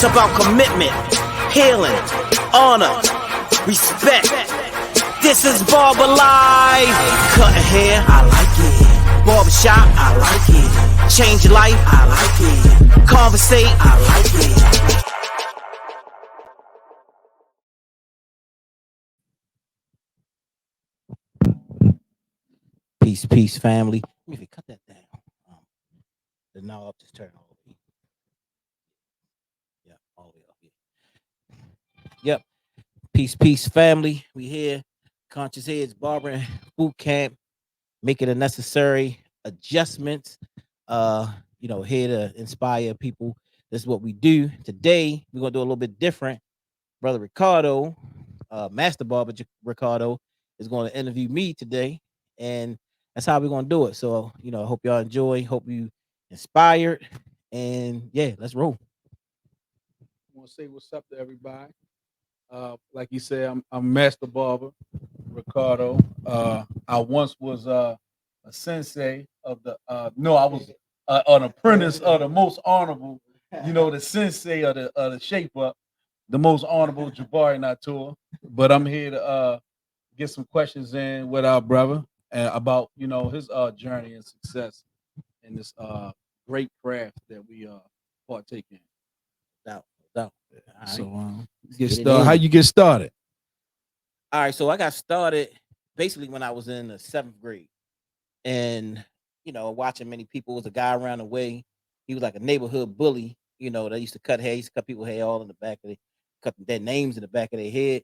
It's about commitment, healing, honor, respect. This is Barber Life. Cutting hair, I like it. Barbershop, I like it. Change your life, I like it. Conversate, I like it. Peace, family. Let me cut that down. The knob just turn all the way. Yeah, all the way up here. Yep. Peace, family. We here. Conscious Heads Barbering Boot Camp, making the necessary adjustments. Here to inspire people. This is what we do. Today, we're gonna do a little bit different. Brother Ricardo, Master Barber Ricardo, is going to interview me today, and that's how we're going to do it. So, I hope y'all enjoy. Hope you inspired, and yeah, let's roll. I want to say what's up to everybody. Like you said, I'm Master Barber Ricardo. I once was a sensei of the. No, I was an apprentice of the most honorable. The sensei of the shape up, the most honorable Jabari Natur. But I'm here to get some questions in with our brother about his journey and success in this great craft that we partake in. Doubt. All So right. get started. How you get started? All right, so I got started basically when I was in the 7th grade, and watching many people. Was a guy around the way. He was like a neighborhood bully. They used to cut hair. He used to cut people's hair all in the back of cut their names in the back of their head.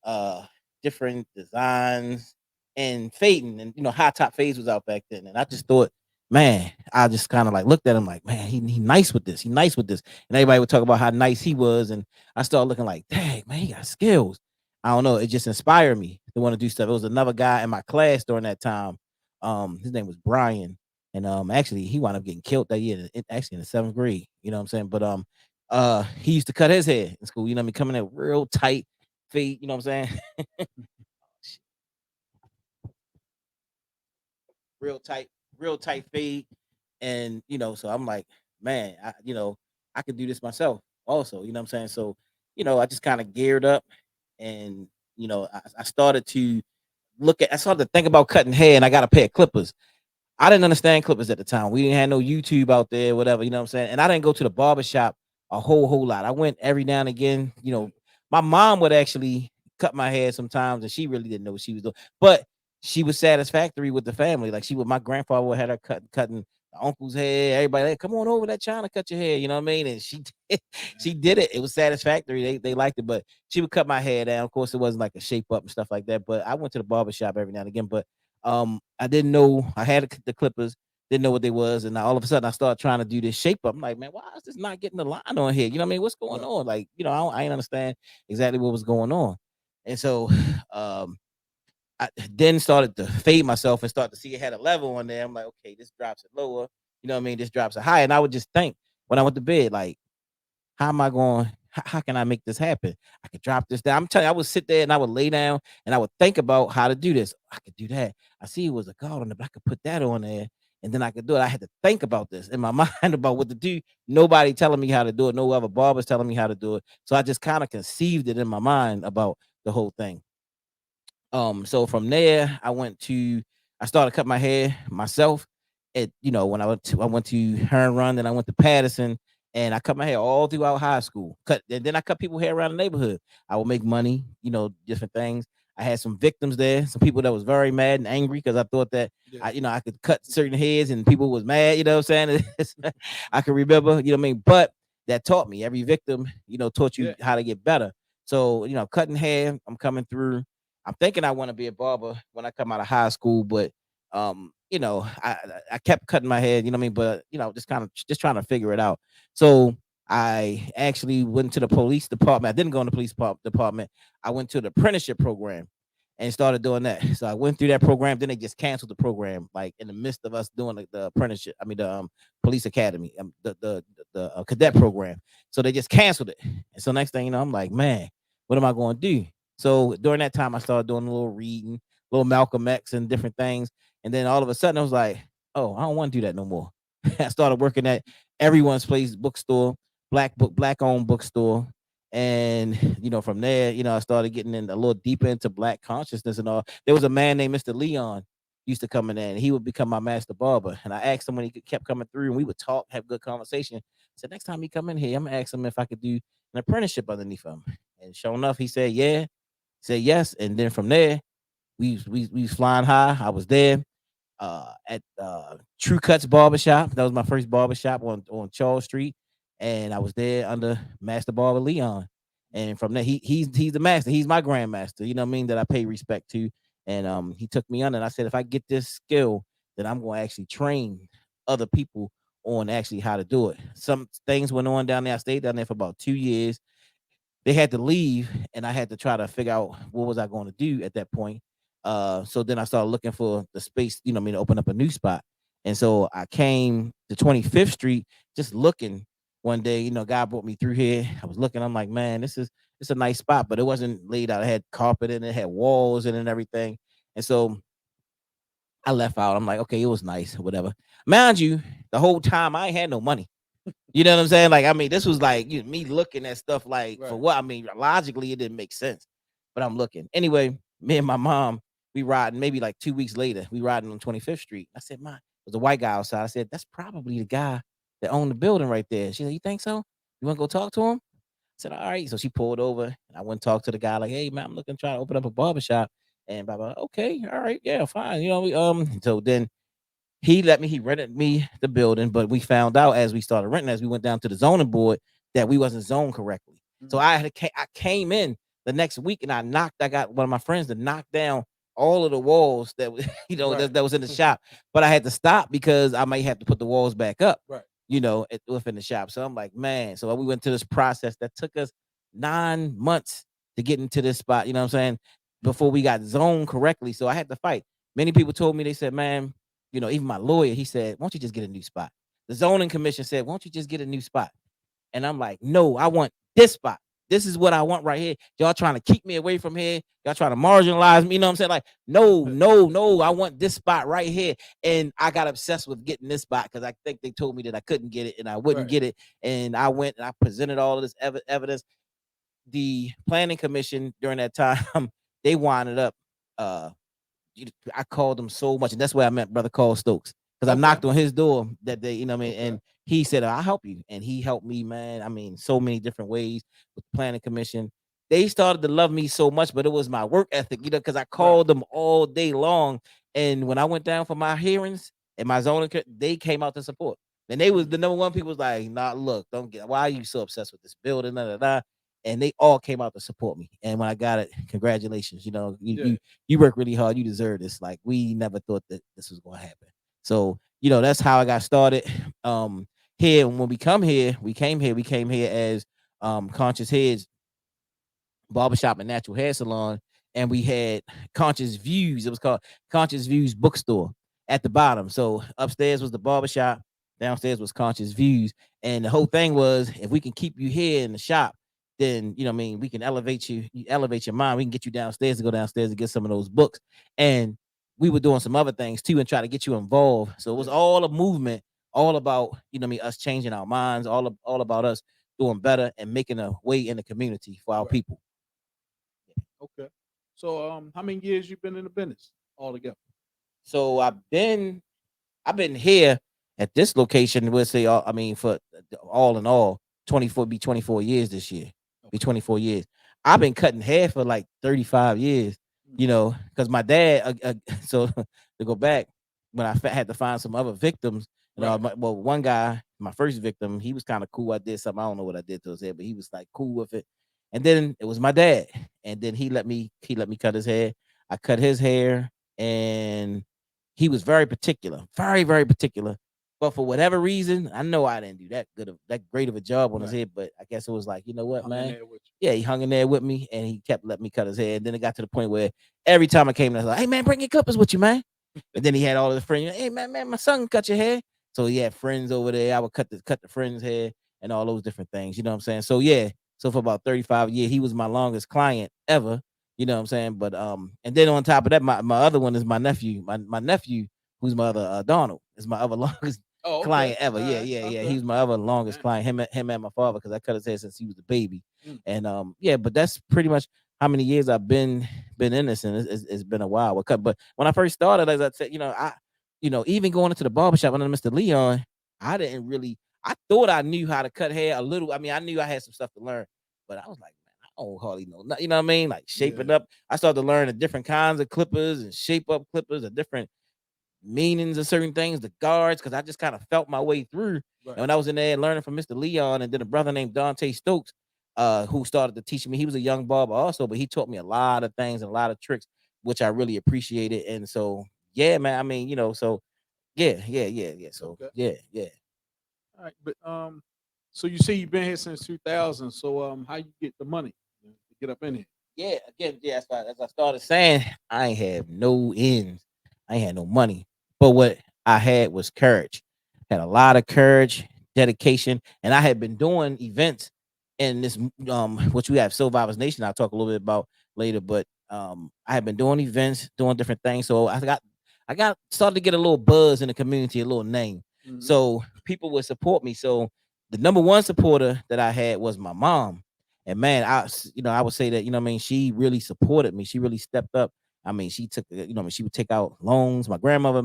uh Different designs and fading, and high top fades was out back then, and I just thought, man, I just kind of like looked at him like, man, he nice with this, and everybody would talk about how nice he was, and I started looking like, dang, man, he got skills. I don't know, it just inspired me to want to do stuff. It was another guy in my class during that time. His name was Brian, and actually he wound up getting killed that year, actually in the 7th grade. You know what I'm saying? But he used to cut his hair in school. Coming in real tight fade. You know what I'm saying? real tight, real tight fade. And so I'm like, man, I could do this myself also. You know what I'm saying? So, I just kind of geared up, and I started to I started to think about cutting hair, and I got a pair of clippers. I didn't understand clippers at the time. We didn't have no YouTube out there, whatever, you know what I'm saying? And I didn't go to the barber shop a whole lot. I went every now and again. My mom would actually cut my hair sometimes, and she really didn't know what she was doing. But she was satisfactory with the family. Like my grandfather would have her cutting the uncle's hair. Everybody, like, come on over that China, cut your hair. You know what I mean? And she did, she did it. It was satisfactory. They liked it, but she would cut my hair down. Of course, it wasn't like a shape up and stuff like that. But I went to the barber shop every now and again. But I didn't know I had the clippers, didn't know what they was, and all of a sudden I started trying to do this shape up. I'm like, man, why is this not getting the line on here? You know what I mean? What's going on? Like, I didn't understand exactly what was going on, and so I then started to fade myself and start to see it had a level on there. I'm like, okay, this drops it lower. You know what I mean? This drops it high, and I would just think when I went to bed, like, how am I going? How can I make this happen? I could drop this down. I'm telling you, I would sit there and I would lay down and I would think about how to do this. I could do that. I see it was a guard on it, but I could put that on there and then I could do it. I had to think about this in my mind about what to do. Nobody telling me how to do it. No other barbers telling me how to do it. So I just kind of conceived it in my mind about the whole thing. So from there, I started cutting my hair myself. When I went to Hearn Run, then I went to Patterson, and I cut my hair all throughout high school. And then I cut people hair around the neighborhood. I would make money, different things. I had some victims there, some people that was very mad and angry because I thought that I could cut certain heads and people was mad. You know what I'm saying? I can remember, you know what I mean. But that taught me. Every victim, taught you how to get better. So cutting hair, I'm coming through. I'm thinking I want to be a barber when I come out of high school, but I kept cutting my hair, you know what I mean? But just trying to figure it out. So I actually went to the police department. I didn't go in the police department. I went to the apprenticeship program and started doing that. So I went through that program. Then they just canceled the program, like in the midst of us doing the apprenticeship. I mean the police academy, the cadet program. So they just canceled it. And so next thing you know, I'm like, man, what am I going to do? So during that time, I started doing a little reading, little Malcolm X and different things. And then all of a sudden, I was like, oh, I don't want to do that no more. I started working at everyone's place bookstore, black owned bookstore. And from there, I started getting in a little deeper into black consciousness and all. There was a man named Mr. Leon used to come in there, and he would become my master barber. And I asked him when he kept coming through, and we would talk, have good conversation. I said, next time he come in here, I'm gonna ask him if I could do an apprenticeship underneath him. And sure enough, he said, yeah, said yes. And then from there, we was flying high. I was there at True Cuts Barbershop. That was my first barbershop on Charles Street, and I was there under Master Barber Leon. And from there, he's the master. He's my grandmaster. You know what I mean? That I pay respect to. And he took me on, and I said, if I get this skill, then I'm going to actually train other people on actually how to do it. Some things went on down there. I stayed down there for about 2 years. They had to leave, and I had to try to figure out what was I going to do at that point. So then I started looking for the space, to open up a new spot. And so I came to 25th Street just looking one day. God brought me through here. I was looking, I'm like, man, it's a nice spot, but it wasn't laid out. It had carpet in it, it had walls in it and everything. And so I left out. I'm like, okay, it was nice, whatever. Mind you, the whole time I ain't had no money. You know what I'm saying? Like, I mean, this was like me looking at stuff like for Right. what? I mean, logically, it didn't make sense, but I'm looking. Anyway, me and my mom, we riding maybe like 2 weeks later, we riding on 25th Street. I said, "Ma, there's a white guy outside." I said, "That's probably the guy that owned the building right there." She said, "You think so? You want to go talk to him?" I said, "All right." So she pulled over, and I went and talked to the guy, like, "Hey, man, I'm looking to try to open up a barbershop." And blah, blah. Okay, all right, yeah, fine. So then he rented me the building, but we found out as we started renting, as we went down to the zoning board, that we wasn't zoned correctly. So Mm. I came in the next week, and I got one of my friends to knock down all of the walls that Right. that was in the shop, but I had to stop because I might have to put the walls back up, Right. within the shop. So I'm like, man. So we went to this process that took us 9 months to get into this spot. You know what I'm saying? Before we got zoned correctly, so I had to fight. Many people told me, they said, man, even my lawyer, he said, why don't you just get a new spot? The zoning commission said, why don't you just get a new spot? And I'm like, no, I want this spot. This is what I want right here. Y'all trying to keep me away from here. Y'all trying to marginalize me. You know what I'm saying? Like, no, no, no. I want this spot right here. And I got obsessed with getting this spot because I think they told me that I couldn't get it and I wouldn't Right. get it. And I went and I presented all of this evidence. The planning commission during that time, they winded up uh I called him so much, and that's where I met Brother Carl Stokes, because I Okay. knocked on his door that day, you know what I mean? Okay. And he said, I'll help you. And he helped me, man. I mean, so many different ways with the planning commission. They started to love me so much, but it was my work ethic, because I Right. called them all day long. And when I went down for my hearings and my zoning, they came out to support. And they was Mm. the number one people was like, nah, look, don't get why are you so obsessed with this building? Da, da, da. And they all came out to support me. And when I got it, congratulations. Yeah. You work really hard. You deserve this. Like, we never thought that this was going to happen. So, that's how I got started. Here, when we came here as Conscious Heads Barbershop and Natural Hair Salon, and we had Conscious Views. It was called Conscious Views Bookstore at the bottom. So upstairs was the barbershop, downstairs was Conscious Views, and the whole thing was, if we can keep you here in the shop, then what I mean, we can you elevate your mind. We can get you downstairs to go downstairs and get some of those books. And we were doing some other things too and try to get you involved. So it was Yeah. all a movement, all about, us changing our minds, all about us doing better and making a way in the community for our Right. people. Okay. So how many years you been in the business altogether? So I've been here at this location. We'll say, I mean, for all in all, 24 years this year. Be Okay. 24 years. I've been cutting hair for like 35 years. Mm. Because my dad. So to go back, when I had to find some other victims, Right. well, one guy, my first victim, he was kind of cool. I did something. I don't know what I did to his hair, but he was like cool with it. And then it was my dad, and then he let me cut his hair. I cut his hair, and he was very particular, very, very particular. But for whatever reason, I know I didn't do that great of a job on his Right. head. But I guess it was like, you know what, Hung in man? there with Yeah, he hung in there with me, and he kept letting me cut his hair. And then it got to the point where every time I came, I was like, "Hey, man, bring your clippers with you, man." And then he had all of the friends. "Hey, man, my son can cut your hair." So he had friends over there. I would cut the friends' hair and all those different things. You know what I'm saying? So yeah. So for about 35 years, he was my longest client ever. You know what I'm saying? But and then on top of that, my other one is my nephew. My nephew, who's my other Donald, is my other longest Oh, okay. client ever. All Yeah, right. yeah, yeah. Okay. He's my other longest Man. client. Him and my father, because I cut his hair since he was a baby. Mm. And yeah, but that's pretty much how many years I've been in this, and it's been a while. But when I first started, as I said, even going into the barbershop under Mr. Leon, I didn't really. I thought I knew how to cut hair a little. I mean, I knew I had some stuff to learn, but I was like, man, I don't hardly know. You know what I mean? Like shaping Yeah. up. I started to learn the different kinds of clippers and shape up clippers, the different meanings of certain things, the guards, because I just kind of felt my way through. And Right. when I was in there learning from Mr. Leon, and then a brother named Dante Stokes, who started to teach me. He was a young barber also, but he taught me a lot of things and a lot of tricks, which I really appreciated. And so, yeah, man. I mean, so yeah, yeah, yeah, yeah. So Okay. yeah, yeah. All right. But so you say you've been here since 2000. So how you get the money to get up in here? Yeah, again, yeah, as I started saying, I ain't have no ends. I ain't had no money. But what I had was courage. Had a lot of courage, dedication, and I had been doing events in this which we have Survivors Nation. I'll talk a little bit about later, but I had been doing events, doing different things. So I got started to get a little buzz in the community, a little name. Hmm. So people would support me. So the number one supporter that I had was my mom. And man, I would say that, what I mean, she really supported me. She really stepped up. I mean, she took, she would take out loans. My grandmother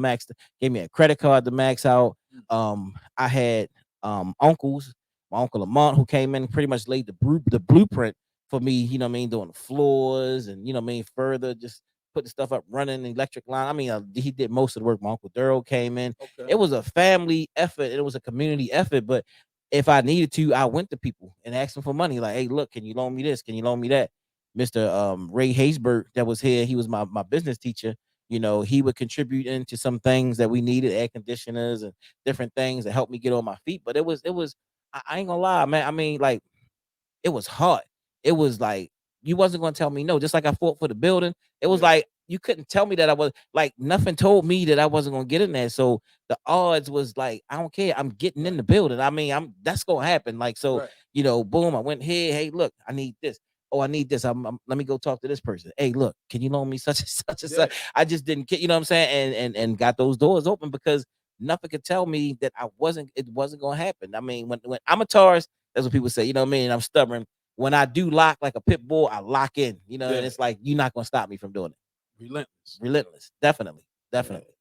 gave me a credit card to max out. I had uncles, my uncle Lamont, who came in and pretty much laid the blueprint for me, doing the floors and, further just put the stuff up running, the electric line. I mean, he did most of the work. My uncle Daryl came in. Okay. It was a family effort. It was a community effort, but if I needed to, I went to people and asked them for money. Like, hey, look, can you loan me this? Can you loan me that? Mr. Ray Haysbert, that was here, he was my business teacher. He would contribute into some things that we needed, air conditioners and different things that helped me get on my feet. But it was, I ain't gonna lie, man. I mean, like, it was hard. It was like you wasn't gonna tell me no. Just like I fought for the building, it was Yeah. like you couldn't tell me that I was like nothing told me that I wasn't gonna get in there. So the odds was like I don't care. I'm getting in Right. the building. I mean, that's gonna happen. Like so, Right. boom. I went here. Hey, look, I need this. Oh, I need this. Let me go talk to this person. Hey, look, can you loan me such and such and Yeah. such? I just didn't get. You know what I'm saying? And got those doors open because nothing could tell me that I wasn't. It wasn't gonna happen. I mean, when I'm a Taurus, that's what people say. You know what I mean? I'm stubborn when I do lock like a pit bull, I lock in, and Yeah. it's like you're not gonna stop me from doing it. Relentless. Relentless, definitely, Yeah. definitely.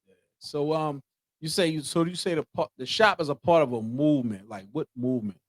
Yeah. So you say the shop is a part of a movement. Like what movement?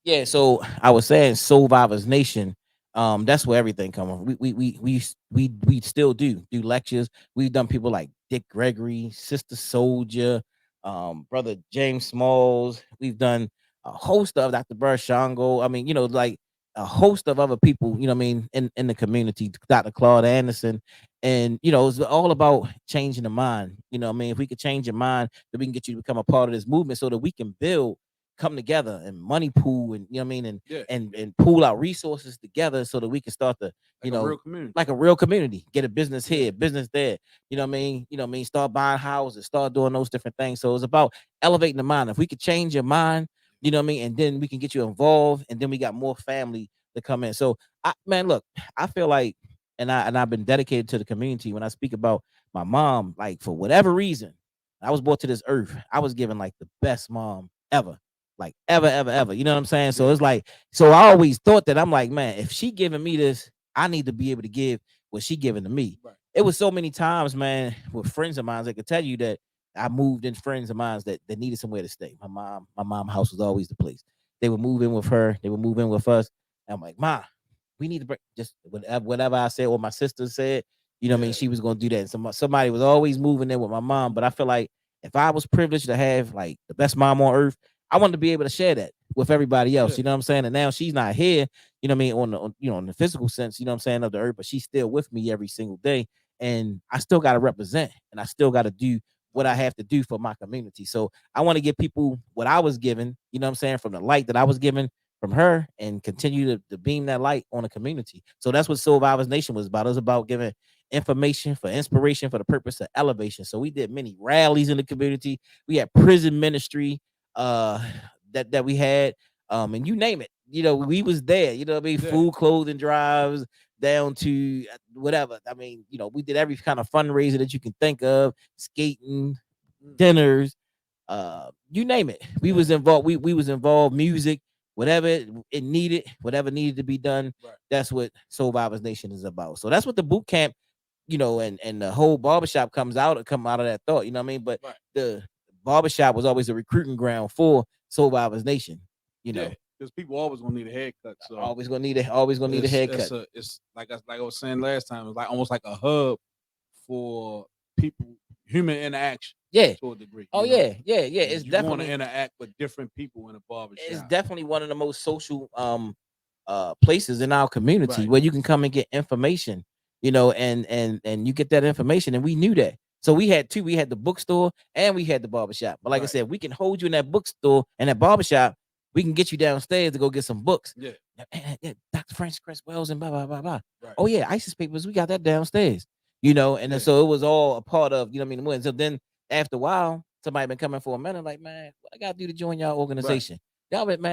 Yeah, so I was saying Survivors Nation. That's where everything comes from. We still do lectures. We've done people like Dick Gregory, Sister Soldier, brother James Smalls. We've done a host of Dr. Burr Shango. I mean, like a host of other people, what I mean, in the community, Dr. Claude Anderson. And it's all about changing the mind. What I mean, if we could change your mind, then we can get you to become a part of this movement so that we can build, come together and money pool, and what I mean, and Yeah. and pool our resources together so that we can start to, Like a real community. like a real community, get a business Yeah. here, business there. What I mean? What I mean, start buying houses, start doing those different things. So it's about elevating the mind. If we could change your mind, what I mean, and then we can get you involved, and then we got more family to come in. So man, look, I feel like, and I've been dedicated to the community. When I speak about my mom, like for whatever reason, I was brought to this earth. I was given like the best mom ever, like ever, ever, ever. You know what I'm saying? So Yeah. it's like, so I always thought that I'm like, man, if she giving me this, I need to be able to give what she giving to me. Right. It was so many times, man, with friends of mine that could tell you that I moved in friends of mine that needed somewhere to stay. My mom house was always the place. They would move in with her. They would move in with us. And I'm like, Ma, we need to break just whatever I said or my sister said. What I mean, Yeah. she was gonna do that. And somebody was always moving in with my mom. But I feel like if I was privileged to have like the best mom on earth, I wanted to be able to share that with everybody else. Yeah. You know what I'm saying? And now she's not here. What I mean, in the physical sense. You know what I'm saying, of the earth, but she's still with me every single day, and I still got to represent, and I still got to do what I have to do for my community. So I want to give people what I was given. You know what I'm saying, from the light that I was given from her, and continue to beam that light on the community. So that's what Survivors Nation was about. It was about giving information for inspiration for the purpose of elevation. So we did many rallies in the community. We had prison ministry that we had, and you name it. We was there. You know what I mean? Yeah. Food, clothing drives, down to whatever. I mean, we did every kind of fundraiser that you can think of, skating, Mm. dinners, you name it. We was involved. We was involved. Music, whatever it needed, whatever needed to be done. Right. That's what Soul Vibers Nation is about. So that's what the boot camp, and the whole barbershop come out of that thought. You know what I mean? But the barbershop was always a recruiting ground for Soul Vibers Nation. Because people always gonna need a haircut. So always gonna need a haircut. It's like I was saying last time. It's like almost like a hub for people, human interaction. Yeah, to a degree. Yeah. It's you definitely want to interact with different people in a barbershop. It's definitely one of the most social places in our community where you can come and get information. And you get that information, and we knew that. So we had two. We had the bookstore and we had the barbershop. But like I said, we can hold you in that bookstore and that barbershop. We can get you downstairs to go get some books. Yeah. Dr. Francis Cress Wells and blah, blah, blah, blah. Right. Oh, yeah, ISIS papers. We got that downstairs. And then so it was all a part of, So then after a while, somebody been coming for a minute, like, man, what I got to do to join y'all organization? Y'all been, man.